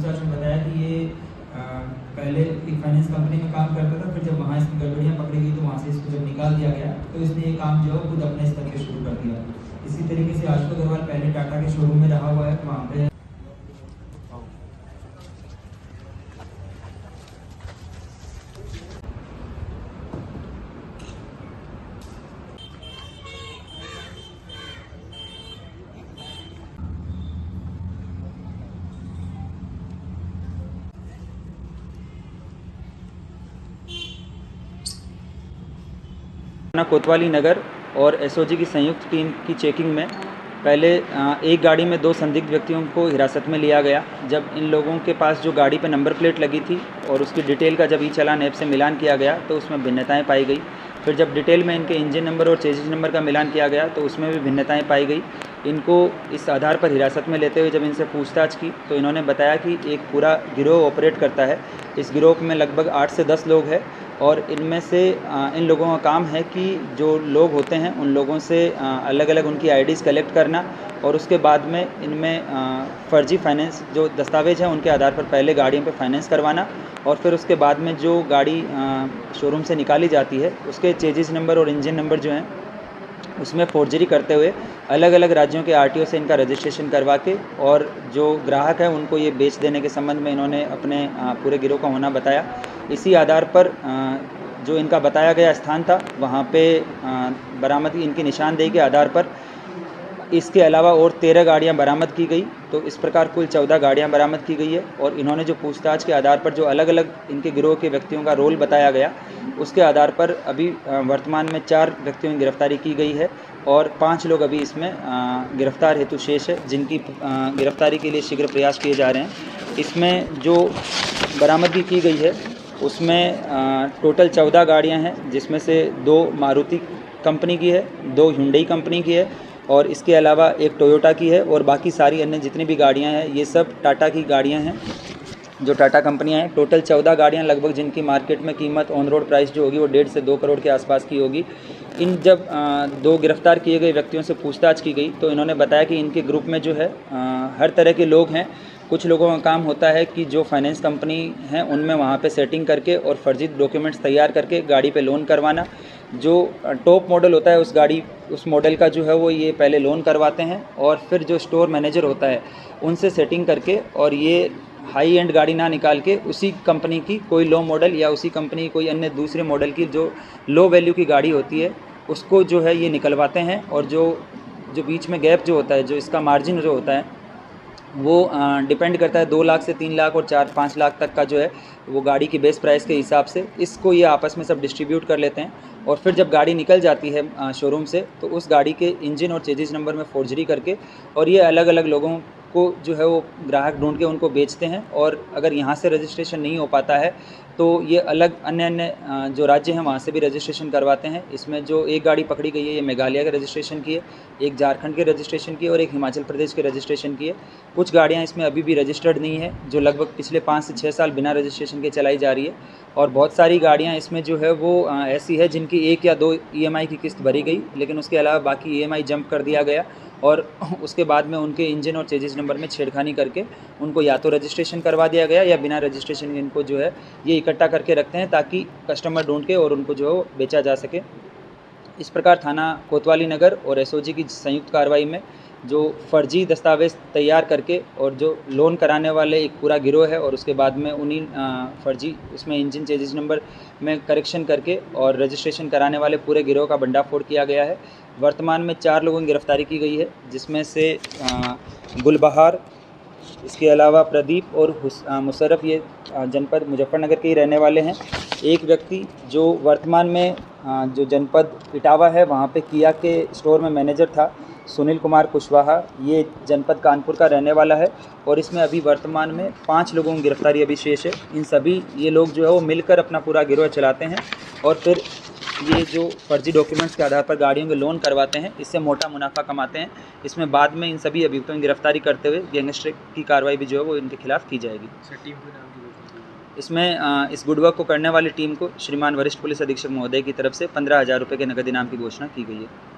पूछताछ में बताया कि ये पहले एक फाइनेंस कंपनी में काम करता था, फिर जब वहाँ इसकी गड़बड़ियाँ पकड़ी गई तो वहाँ से इसको जब निकाल दिया गया तो इसने ये काम जो है खुद अपने स्तर पे शुरू कर दिया। इसी तरीके से आशुतोष अग्रवाल पहले टाटा के शोरूम में रहा हुआ है, वहाँ पे कोतवाली नगर और एसओजी की संयुक्त टीम की चेकिंग में पहले एक गाड़ी में 2 संदिग्ध व्यक्तियों को हिरासत में लिया गया। जब इन लोगों के पास जो गाड़ी पर नंबर प्लेट लगी थी और उसकी डिटेल का जब ई चालान ऐप से मिलान किया गया तो उसमें भिन्नताएं पाई गई। फिर जब डिटेल में इनके इंजन नंबर और चेसिस नंबर का मिलान किया गया तो उसमें भी भिन्नताएं पाई गई। इनको इस आधार पर हिरासत में लेते हुए जब इनसे पूछताछ की तो इन्होंने बताया कि एक पूरा गिरोह ऑपरेट करता है। इस गिरोह में लगभग 8 से 10 लोग हैं और इनमें से इन लोगों का काम है कि जो लोग होते हैं उन लोगों से अलग अलग उनकी आईडीज़ कलेक्ट करना और उसके बाद में इनमें फ़र्जी फाइनेंस जो दस्तावेज़ हैं उनके आधार पर पहले गाड़ियों पे फाइनेंस करवाना और फिर उसके बाद में जो गाड़ी शोरूम से निकाली जाती है उसके चेजिस नंबर और इंजन नंबर जो हैं उसमें फोर्जरी करते हुए अलग अलग राज्यों के आरटीओ से इनका रजिस्ट्रेशन करवा के और जो ग्राहक है उनको ये बेच देने के संबंध में इन्होंने अपने पूरे गिरोह का होना बताया। इसी आधार पर जो इनका बताया गया स्थान था वहाँ पे बरामदगी इनकी निशानदेही के आधार पर इसके अलावा और 13 गाड़ियाँ बरामद की गई। तो इस प्रकार कुल 14 गाड़ियाँ बरामद की गई है और इन्होंने जो पूछताछ के आधार पर जो अलग अलग इनके गिरोह के व्यक्तियों का रोल बताया गया उसके आधार पर अभी वर्तमान में 4 व्यक्तियों की गिरफ्तारी की गई है और 5 लोग अभी इसमें गिरफ्तार हेतु शेष है, जिनकी गिरफ्तारी के लिए शीघ्र प्रयास किए जा रहे हैं। इसमें जो बरामदगी की गई है उसमें टोटल 14 गाड़ियाँ हैं, जिसमें से 2 मारुति कंपनी की है, 2 हुंडई कंपनी की है और इसके अलावा एक टोयोटा की है और बाकी सारी अन्य जितनी भी गाड़ियां हैं ये सब टाटा की गाड़ियां हैं, जो टाटा कंपनियां हैं। टोटल 14 गाड़ियां लगभग जिनकी मार्केट में कीमत ऑन रोड प्राइस जो होगी वो 1.5 से 2 करोड़ के आसपास की होगी। इन जब 2 गिरफ्तार किए गए व्यक्तियों से पूछताछ की गई तो इन्होंने बताया कि इनके ग्रुप में जो है हर तरह के लोग हैं। कुछ लोगों का काम होता है कि जो फाइनेंस कंपनी हैं उनमें वहाँ पे सेटिंग करके और फर्जी डॉक्यूमेंट्स तैयार करके गाड़ी पे लोन करवाना। जो टॉप मॉडल होता है उस मॉडल का जो है वो ये पहले लोन करवाते हैं और फिर जो स्टोर मैनेजर होता है उनसे सेटिंग करके और ये हाई एंड गाड़ी ना निकाल के उसी कंपनी की कोई लो मॉडल या उसी कंपनी की कोई अन्य दूसरे मॉडल की जो लो वैल्यू की गाड़ी होती है उसको जो है ये निकलवाते हैं और जो बीच में गैप जो होता है, जो इसका मार्जिन जो होता है वो डिपेंड करता है 2 लाख से 3 लाख और 4-5 लाख तक का जो है वो गाड़ी की बेस प्राइस के हिसाब से इसको ये आपस में सब डिस्ट्रीब्यूट कर लेते हैं और फिर जब गाड़ी निकल जाती है शोरूम से तो उस गाड़ी के इंजन और चेजिस नंबर में फोर्जरी करके और ये अलग अलग लोगों को जो है वो ग्राहक ढूंढ के उनको बेचते हैं और अगर यहाँ से रजिस्ट्रेशन नहीं हो पाता है तो ये अलग अन्य जो राज्य हैं वहाँ से भी रजिस्ट्रेशन करवाते हैं। इसमें जो एक गाड़ी पकड़ी गई है ये मेघालय के रजिस्ट्रेशन की है, एक झारखंड के रजिस्ट्रेशन की है और एक हिमाचल प्रदेश के रजिस्ट्रेशन की है। कुछ गाड़ियाँ इसमें अभी भी रजिस्टर्ड नहीं है जो लगभग पिछले 5 से 6 साल बिना रजिस्ट्रेशन के चलाई जा रही है और बहुत सारी गाड़ियाँ इसमें जो है वो ऐसी है जिनकी 1 या 2 EMI की किस्त भरी गई, लेकिन उसके अलावा बाकी EMI जंप कर दिया गया और उसके बाद में उनके इंजन और चेजिस नंबर में छेड़खानी करके उनको या तो रजिस्ट्रेशन करवा दिया गया या बिना रजिस्ट्रेशन इनको जो है ये इकट्ठा करके रखते हैं ताकि कस्टमर ढूंढ के और उनको जो है बेचा जा सके। इस प्रकार थाना कोतवाली नगर और एसओजी की संयुक्त कार्रवाई में जो फर्जी दस्तावेज़ तैयार करके और जो लोन कराने वाले एक पूरा गिरोह है और उसके बाद में उन्हीं फर्जी उसमें इंजन चेजिस नंबर में करेक्शन करके और रजिस्ट्रेशन कराने वाले पूरे गिरोह का भंडाफोड़ किया गया है। वर्तमान में 4 लोगों की गिरफ्तारी की गई है, जिसमें से गुलबहार, इसके अलावा प्रदीप और मुशर्रफ ये जनपद मुजफ्फरनगर के ही रहने वाले हैं। एक व्यक्ति जो वर्तमान में जो जनपद इटावा है वहाँ पे किया के स्टोर में मैनेजर था, सुनील कुमार कुशवाहा, ये जनपद कानपुर का रहने वाला है और इसमें अभी वर्तमान में 5 लोगों की गिरफ्तारी अभी शेष है। इन सभी ये लोग जो है वो मिलकर अपना पूरा गिरोह चलाते हैं और फिर ये जो फर्जी डॉक्यूमेंट्स के आधार पर गाड़ियों के लोन करवाते हैं, इससे मोटा मुनाफा कमाते हैं। इसमें बाद में इन सभी अभियुक्तों की गिरफ्तारी करते हुए गैंगस्टर की कार्रवाई भी जो है वो इनके खिलाफ की जाएगी। इसमें इस गुड वर्क को करने वाली टीम को श्रीमान वरिष्ठ पुलिस अधीक्षक महोदय की तरफ से 15,000 रुपये के नगद इनाम की घोषणा की गई है।